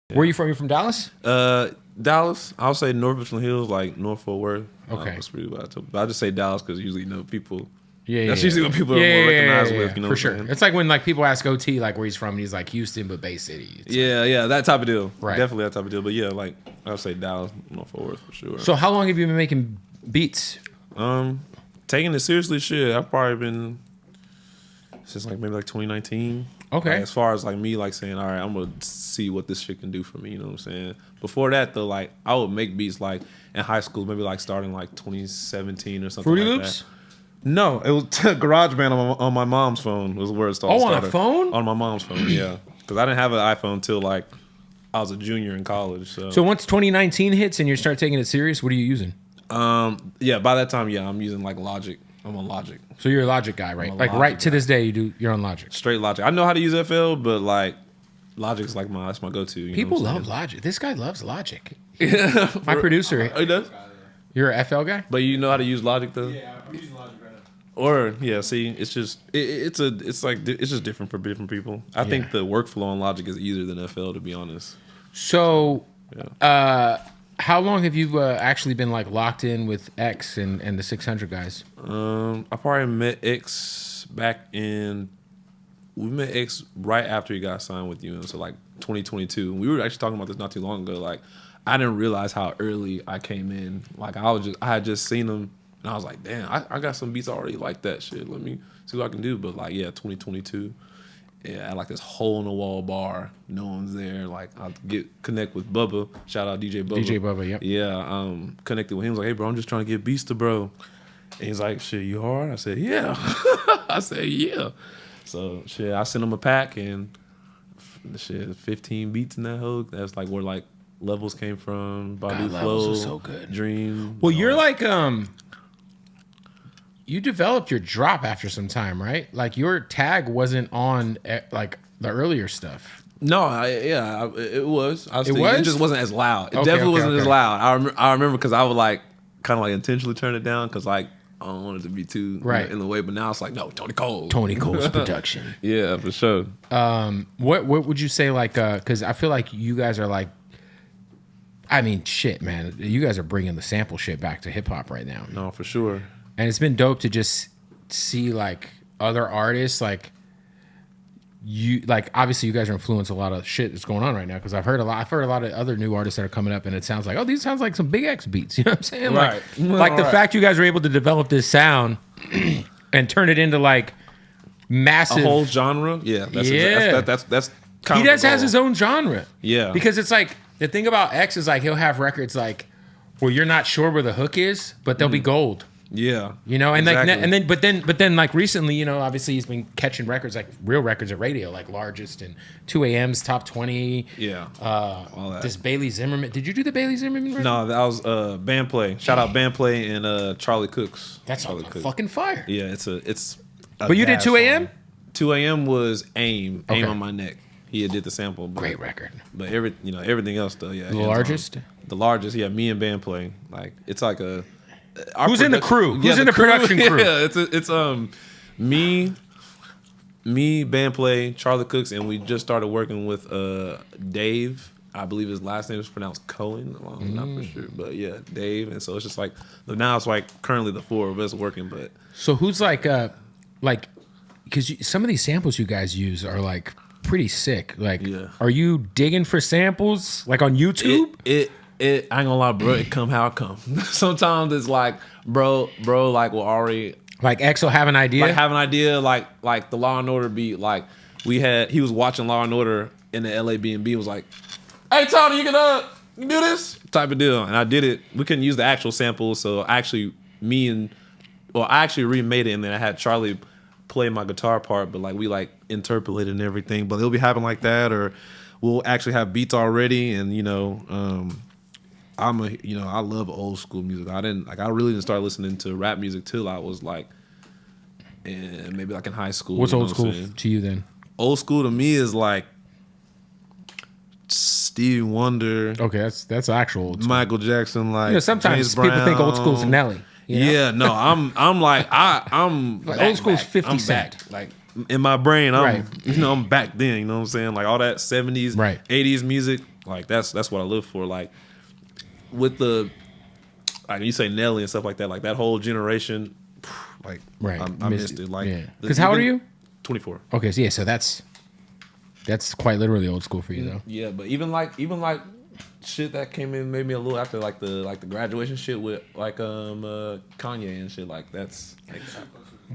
Where are you from? You from Dallas? Dallas. I'll say North Richland Hills, like North Fort Worth. Okay. That's pretty bad. But I just say Dallas because usually people. Yeah, That's usually what people are more recognized with. You know, for sure. It's like when like people ask OT like where he's from, and he's like Houston, but Bay City. It's that type of deal. Right. Definitely that type of deal. But yeah, like I'll say Dallas, North Fort Worth for sure. So how long have you been making beats? Taking it seriously, shit. I've probably been since like maybe like 2019. Okay. Like, as far as like me like saying, all right, I'm gonna see what this shit can do for me. You know what I'm saying? Before that though, like I would make beats like in high school, maybe like starting like 2017 or something. Fruity like Loops? that. No, it was GarageBand on my mom's phone. Was where it started. Oh, on a phone? On my mom's phone, yeah. Because I didn't have an iPhone until like I was a junior in college. So once 2019 hits and you start taking it serious, what are you using? Yeah, by that time, yeah, I'm using like Logic. I'm on Logic. So you're a Logic guy, right? Like Logic right to guy. this day, you're on Logic. Straight Logic. I know how to use FL, but like Logic's like that's my go-to. People love Logic. This guy loves Logic. My producer. Oh, he does? You're a FL guy? But you know how to use Logic though? Yeah, I'm using Logic right now. Or yeah, see, it's just it's just different for different people. I think the workflow on Logic is easier than FL, to be honest. So, how long have you actually been like locked in with X and the 600 guys? I probably met X we met X right after he got signed with UN, so like 2022. We were actually talking about this not too long ago. Like, I didn't realize how early I came in. Like, I had just seen him, and I was like, damn, I got some beats already like that shit. Let me see what I can do. But like, yeah, 2022. Yeah, I had like this hole in the wall bar. No one's there. Like, I connect with Bubba. Shout out DJ Bubba. DJ Bubba, yep. Yeah, connected with him. He was like, hey, bro, I'm just trying to get beats to bro. And he's like, shit, you hard? I said, yeah. I said, yeah. So, shit, I sent him a pack, and shit, 15 beats in that hook. That's like where like Levels came from. Badu Levels Flow, was so good. Dream. Well, you're like you developed your drop after some time, right? Like your tag wasn't on like the earlier stuff. No, it was. It was? It just wasn't as loud. It Okay, definitely okay, wasn't okay. as loud. I remember because I would like kind of like intentionally turn it down because like I don't want it to be too Right. in the way. But now it's like, no, Tony Cole. Tony Cole's production. Yeah, for sure. What would you say like because I feel like you guys are like, I mean, shit, man, you guys are bringing the sample shit back to hip hop right now, No, for sure. and it's been dope to just see like other artists like you like obviously you guys are influencing a lot of shit that's going on right now because I've heard a lot of other new artists that are coming up and it sounds like, oh, these sounds like some Big X beats, you know what I'm saying? Right. Like the Right. fact you guys were able to develop this sound and turn it into like massive A whole genre. Yeah, that's kind he of does the has goal. his own genre. Yeah. Because it's like the thing about X is like he'll have records like where you're not sure where the hook is, but they'll be gold. Yeah, You know, and exactly. like but then like recently, you know, obviously he's been catching records like real records at radio, like Largest and 2 AM's Top 20. Yeah, all that. This Bailey Zimmerman. Did you do the Bailey Zimmerman record? No, that was Band Play. Shout out Band Play and Charlie Cooks. That's Charlie Cooks. fucking fire. Yeah, it's a But you did gas 2 song. AM? 2 AM was Aim Okay. on My Neck. He had did the sample. But, Great record. But everything else though, yeah. The hands-on. Largest? The Largest, yeah. Me and Band Play. Like it's like a. Who's in the crew? Who's in the production crew? Yeah, it's me, Band Play, Charlie Cooks, and we just started working with Dave. I believe his last name is pronounced Cohen. Well, I'm not for sure, but yeah, Dave. And so it's just like now it's like currently the four of us working, but So who's like because some of these samples you guys use are like pretty sick. Like, Yeah. are you digging for samples like on YouTube? It I ain't gonna lie, bro. It come how it come. Sometimes it's like, bro, like will already Like X will have an idea. like have an idea, like the Law and Order beat. Like he was watching Law and Order in the LA B&B. Was like, hey Tony, you can do this type of deal, and I did it. We couldn't use the actual sample, so I actually remade it, and then I had Charlie play my guitar part, but like we like interpolated and everything. But it'll be happening like that, or we'll actually have beats already, and I love old school music. I really didn't start listening to rap music till I was like, maybe like in high school. What's you know old what I'm school saying? to you then? Old school to me is like Stevie Wonder, Okay, that's actual old school. Michael Jackson, like You know, sometimes James people think old Brown. school's Nelly. you know? Yeah, no, I'm like I'm Like back, old school's back. 50 I'm Cent. back. Like in my brain, Right. I'm back then. You know what I'm saying? Like all that 70s, Right. 80s music. Like that's what I live for. Like with the like you say Nelly and stuff like that. Like that whole generation. Like Right. I missed it. Like yeah. Because how old are you? 24. Okay, so yeah, so that's quite literally old school for you though. Yeah, but even like shit that came in maybe a little after like the graduation shit with like Kanye and shit like that's like,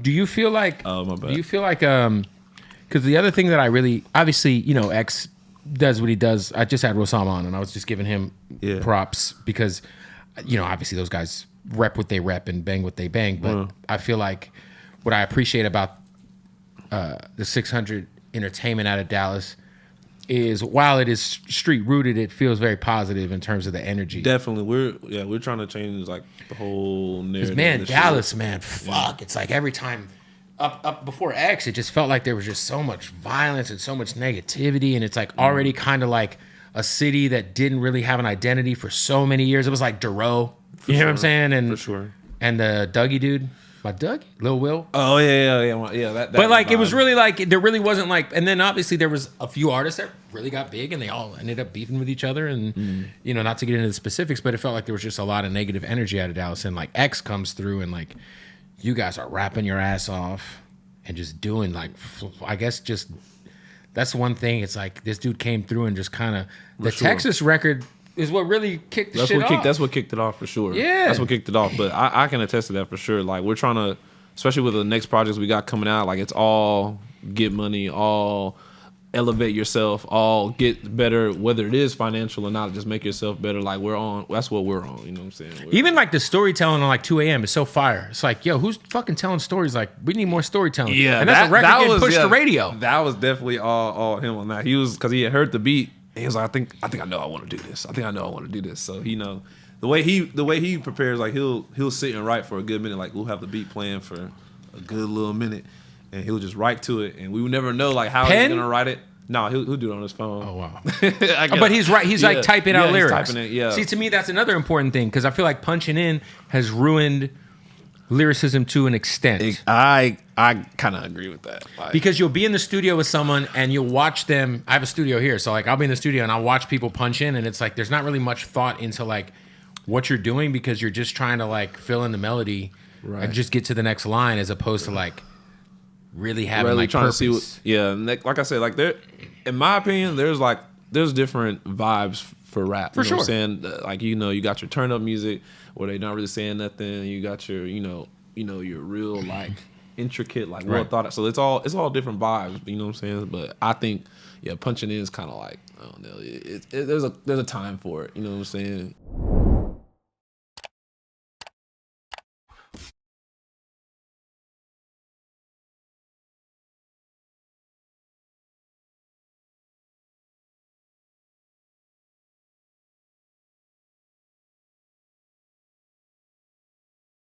Do you feel like oh my bad. Do you feel like because the other thing that I really obviously, you know, X does what he does. I just had Rosam on and I was just giving him props because, you know, obviously those guys rep what they rep and bang what they bang. But I feel like what I appreciate about the 600 entertainment out of Dallas is while it is street rooted, it feels very positive in terms of the energy. Definitely, we're trying to change like the whole narrative. Man, Dallas, shit. Man, fuck! It's like every time up before X, it just felt like there was just so much violence and so much negativity, and it's like already kind of like a city that didn't really have an identity for so many years. It was like Duro, you know what I'm saying? And for sure. And the Dougie dude. My Dougie? Lil Will? Oh, yeah. That but like, it was really like, there really wasn't like, and then obviously there was a few artists that really got big and they all ended up beefing with each other. And, you know, not to get into the specifics, but it felt like there was just a lot of negative energy out of Dallas. And like X comes through and like, you guys are rapping your ass off and just doing like, I guess just, that's one thing. It's like, this dude came through and just kind of, the Texas record is what really kicked the shit off. That's what kicked it off for sure. Yeah. That's what kicked it off. But I can attest to that for sure. Like we're trying to, especially with the next projects we got coming out, like it's all get money, all elevate yourself, all get better, whether it is financial or not, just make yourself better. Like that's what we're on. You know what I'm saying? Even like the storytelling on like 2 a.m. is so fire. It's like, yo, who's fucking telling stories? Like we need more storytelling. Yeah. And that's a record getting pushed to radio. That was definitely all him on that. He was, cause he had heard the beat. He was like, I think I know I want to do this. I think I know I want to do this. So you know, the way he prepares, like he'll sit and write for a good minute. Like we'll have the beat playing for a good little minute, and he'll just write to it, and we would never know like how he's gonna write it. No, he'll do it on his phone. Oh wow! But he's right. He's like typing out lyrics. He's typing it, yeah. See, to me, that's another important thing because I feel like punching in has ruined lyricism to an extent. I kind of agree with that. Like, because you'll be in the studio with someone and you'll watch them. I have a studio here, so like I'll be in the studio and I'll watch people punch in, and it's like there's not really much thought into like what you're doing because you're just trying to like fill in the melody and just get to the next line as opposed to like really having like trying purpose. to see like I said, like there, in my opinion, there's different vibes for rap. For sure. What I'm saying? Like, you know, you got your turn up music where they're not really saying nothing. You got your, you know, your real like intricate, like well thought out. So it's all different vibes. You know what I'm saying? But I think punching in is kind of like, I don't know. There's a time for it. You know what I'm saying?